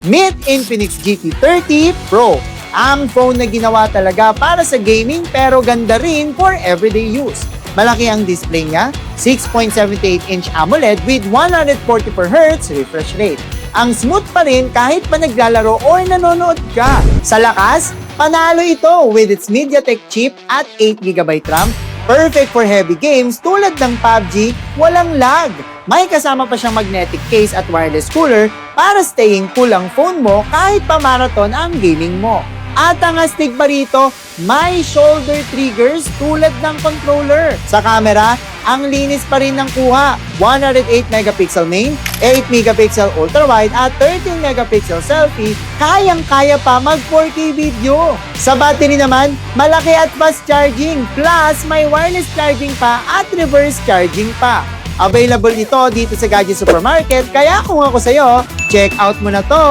Meet Infinix GT30 Pro. Ang phone na ginawa talaga para sa gaming pero ganda rin for everyday use. Malaki ang display niya, 6.78-inch AMOLED with 144Hz refresh rate. Ang smooth pa rin kahit pa naglalaro or nanonood ka. Sa lakas, panalo ito with its MediaTek chip at 8GB RAM. Perfect for heavy games tulad ng PUBG, walang lag. May kasama pa siyang magnetic case at wireless cooler para staying cool ang phone mo kahit pa marathon ang gaming mo. At ang astig pa rito, may shoulder triggers tulad ng controller. Sa camera, ang linis pa rin ng kuha. 108MP main, 8MP ultra-wide at 13MP selfie, kayang-kaya pa mag 4K video. Sa battery naman, malaki at fast charging, plus may wireless charging pa at reverse charging pa. Available ito dito sa Gadget Supermarket, kaya kung ako sa'yo, check out mo na to!